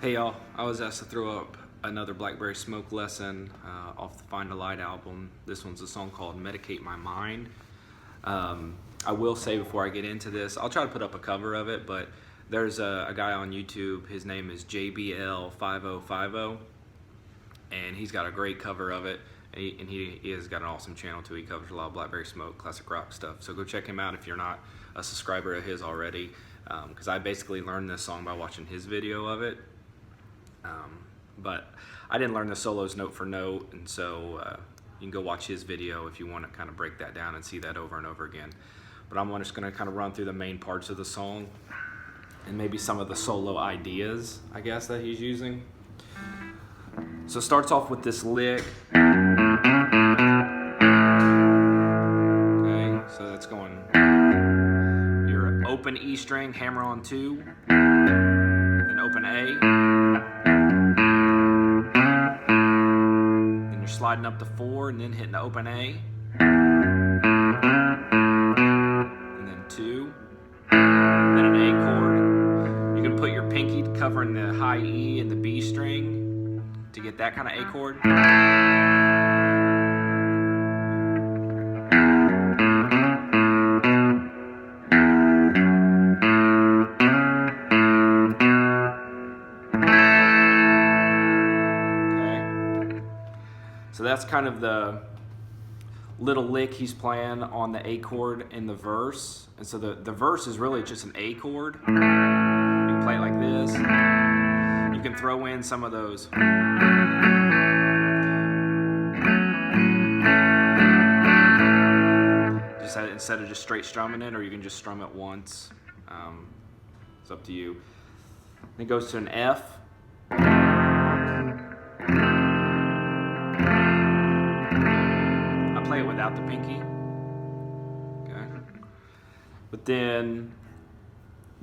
Hey y'all, I was asked to throw up another Blackberry Smoke lesson off the Find a Light album. This one's a song called Medicate My Mind. I will say before I get into this, I'll try to put up a cover of it, but there's a guy on YouTube, his name is JBL5050, and he's got a great cover of it, and he has got an awesome channel too. He covers a lot of Blackberry Smoke, classic rock stuff, so go check him out if you're not a subscriber of his already, because I basically learned this song by watching his video of it. But I didn't learn the solos note for note, and so you can go watch his video if you want to kind of break that down and see that over and over again. But I'm just going to kind of run through the main parts of the song and maybe some of the solo ideas, I guess, that he's using. So it starts off with this lick. Okay, so that's going your open E string, hammer on 2, then open A. Sliding up to 4 and then hitting the open A, and then 2, then an A chord. You can put your pinky covering the high E and the B string to get that kind of A chord. So that's kind of the little lick he's playing on the A chord in the verse. And so the verse is really just an A chord. You can play it like this. You can throw in some of those. Just instead of just straight strumming it, or you can just strum it once. It's up to you. Then it goes to an F. Play it without the pinky. Okay. But then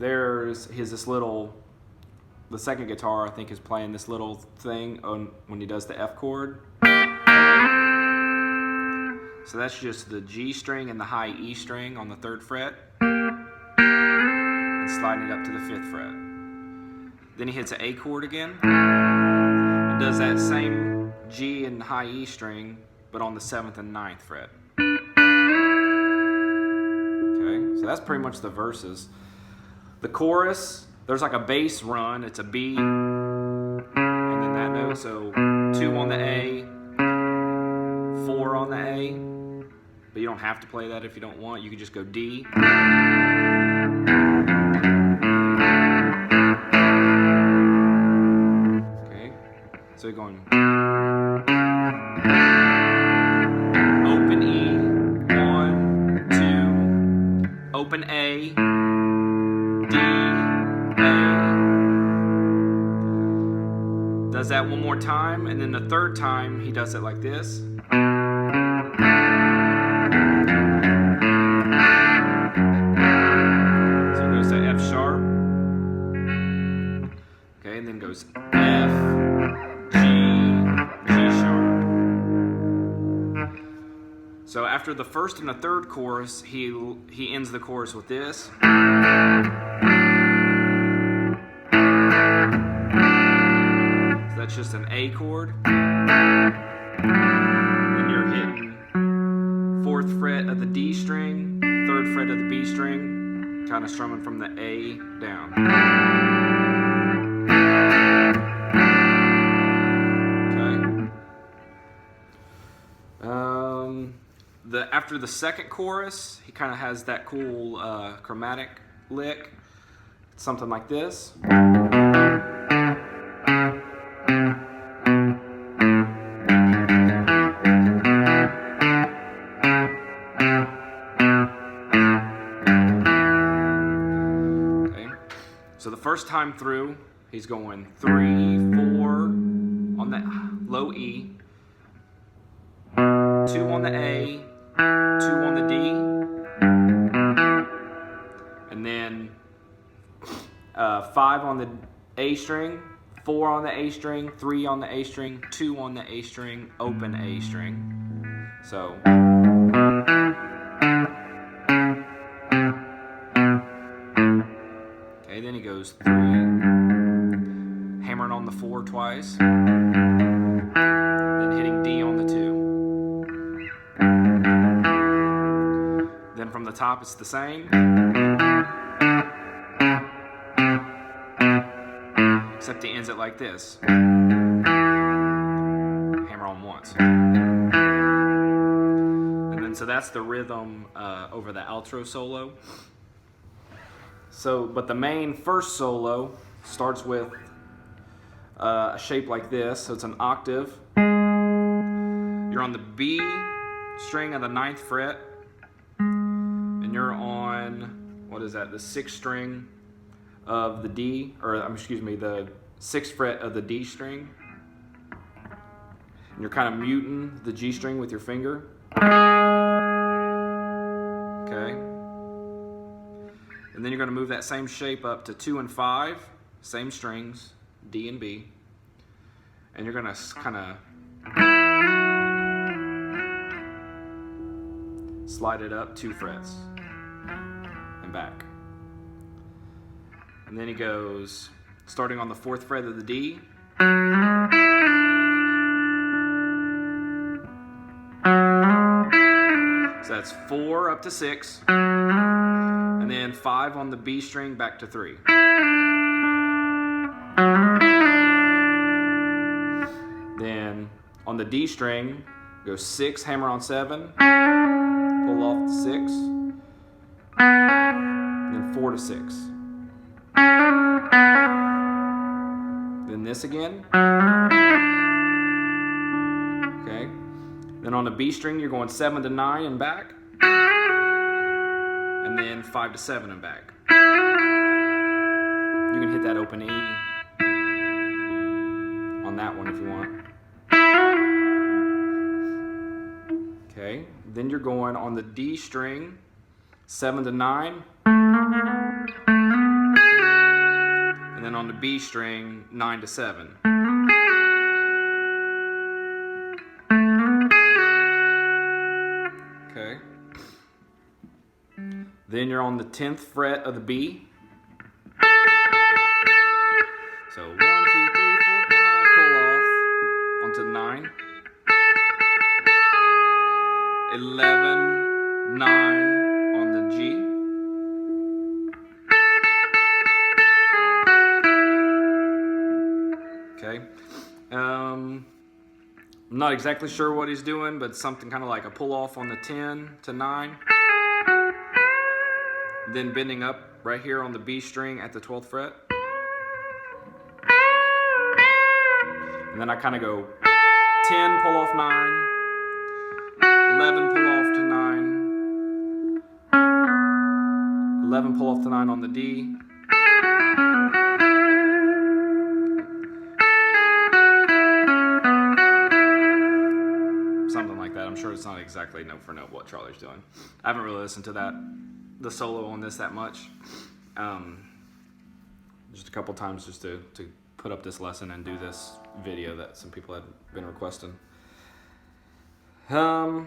there's this little, the second guitar I think is playing this little thing on when he does the F chord. So that's just the G string and the high E string on the 3rd fret and sliding it up to the 5th fret. Then he hits an A chord again and does that same G and high E string but on the 7th and 9th fret. Okay, so that's pretty much the verses. The chorus, there's like a bass run, it's a B, and then that note, so 2 on the A, 4 on the A, but you don't have to play that if you don't want, you can just go D. Okay, so you're going open E, 1, 2, open A, D, A. Does that one more time, and then the 3rd time he does it like this. So it goes to F sharp. Okay, and then goes F, G, G sharp. So after the 1st and the 3rd chorus, he ends the chorus with this. So that's just an A chord. Then you're hitting 4th fret of the D string, 3rd fret of the B string, kind of strumming from the A down. After the 2nd chorus, he kind of has that cool chromatic lick. It's something like this. Okay. So the first time through, he's going 3, 4 on the low E, 2 on the A, 2 on the D, and then 5 on the A string, 4 on the A string, 3 on the A string, 2 on the A string, open A string. So okay, then he goes 3, hammering on the 4 twice, then hitting D on the 2. Then from the top it's the same, except he ends it like this. Hammer on once. And then so that's the rhythm over the outro solo. So, but the main first solo starts with a shape like this. So it's an octave. You're on the B string of the 9th fret, and you're on, what is that, the 6th string of the D, or excuse me, the 6th fret of the D string. And you're kind of muting the G string with your finger. Okay. And then you're going to move that same shape up to 2 and 5, same strings, D and B. And you're going to kind of slide it up 2 frets and back. And then he goes, starting on the 4th fret of the D. So that's 4 up to 6. And then 5 on the B string back to 3. Then on the D string, go 6, hammer on 7, pull off the 6, then 4 to 6. Then this again. Okay. Then on the B string, you're going 7 to 9 and back. And then 5 to 7 and back. You can hit that open E on that one if you want. Okay, then you're going on the D string, 7 to 9. And then on the B string, 9 to 7. Okay. Then you're on the 10th fret of the B. So 1, 2, 3, 4, 5, pull off onto 9. 11, 9 on the G. Okay. I'm not exactly sure what he's doing, but something kind of like a pull off on the 10 to 9. Then bending up right here on the B string at the 12th fret. And then I kind of go 10, pull off 9, 11, pull off to 9, 11, pull off to 9 on the D. Something like that. I'm sure it's not exactly note for note what Charlie's doing. I haven't really listened to the solo on this that much. Just a couple times just to put up this lesson and do this video that some people had been requesting. So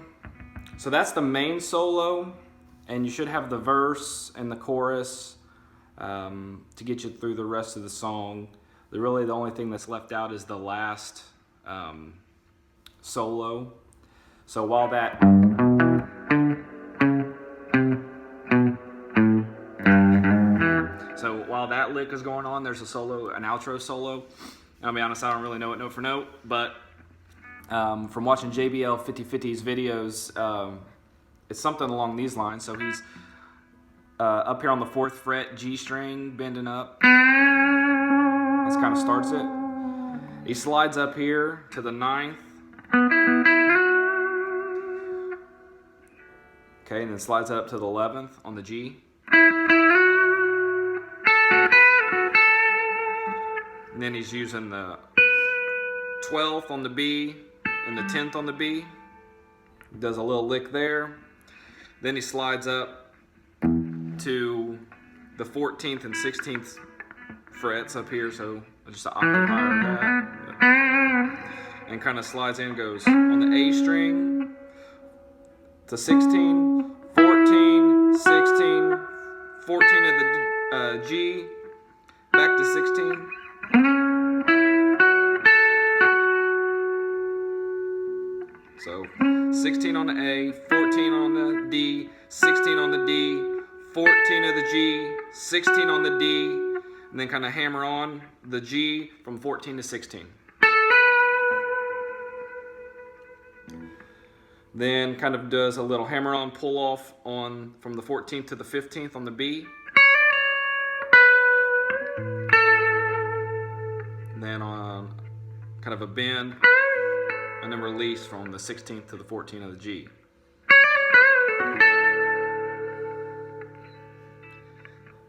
that's the main solo, and you should have the verse and the chorus to get you through the rest of the song. Really the only thing that's left out is the last solo. So while that lick is going on, there's a solo, an outro solo. I'll be honest, I don't really know it note for note, but from watching JBL 5050's videos, it's something along these lines. So he's up here on the 4th fret, G string, bending up. That's kind of starts it. He slides up here to the 9th. Okay, and then slides it up to the 11th on the G. And then he's using the 12th on the B and the 10th on the B. Does a little lick there. Then he slides up to the 14th and 16th frets up here, so just an octave higher than that. And kind of slides in, goes on the A string to 16, 14, 16, 14 of the G, back to 16. 16 on the A, 14 on the D, 16 on the D, 14 of the G, 16 on the D, and then kind of hammer on the G from 14 to 16. Then kind of does a little hammer on pull off on from the 14th to the 15th on the B. And then on kind of a bend, and then release from the 16th to the 14th of the G.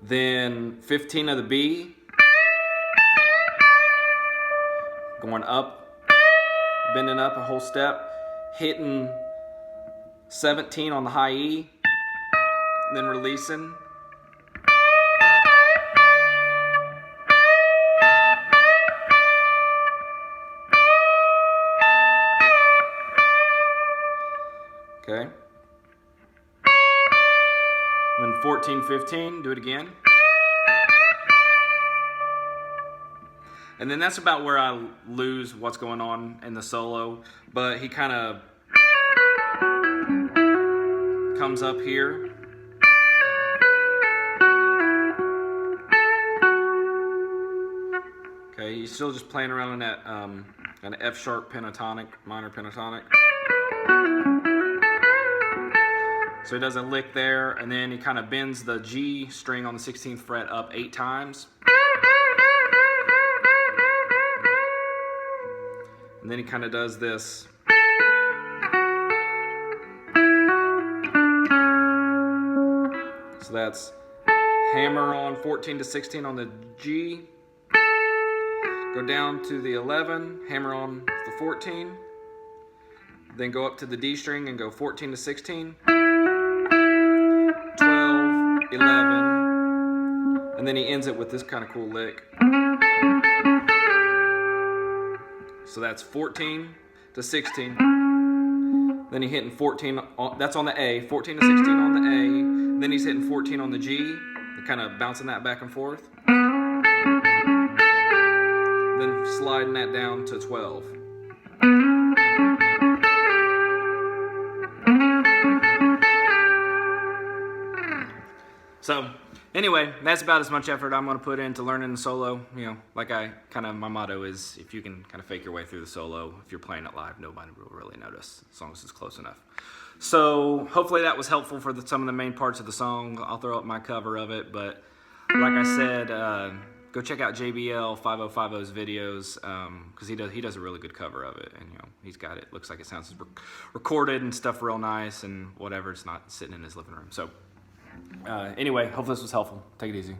Then 15 of the B, going up, bending up a whole step, hitting 17 on the high E, and then releasing. Okay. Then 14, 15, do it again. And then that's about where I lose what's going on in the solo, but he kind of comes up here. Okay, he's still just playing around on that kind of F sharp pentatonic, minor pentatonic. So he does a lick there, and then he kind of bends the G string on the 16th fret up 8 times. And then he kind of does this. So that's hammer on 14 to 16 on the G, go down to the 11, hammer on the 14, then go up to the D string and go 14 to 16, 12, 11, and then he ends it with this kind of cool lick. So that's 14 to 16. Then he's hitting 14, that's on the A, 14 to 16 on the A. Then he's hitting 14 on the G, kind of bouncing that back and forth. Then sliding that down to 12. So anyway, that's about as much effort I'm going to put into learning the solo. You know, like my motto is, if you can kind of fake your way through the solo, if you're playing it live, nobody will really notice, as long as it's close enough. So hopefully that was helpful for some of the main parts of the song. I'll throw up my cover of it, but like I said, go check out JBL 5050's videos, because he does a really good cover of it, and you know, he's got it. Looks like it sounds recorded and stuff real nice and whatever. It's not sitting in his living room. So anyway, hopefully this was helpful. Take it easy.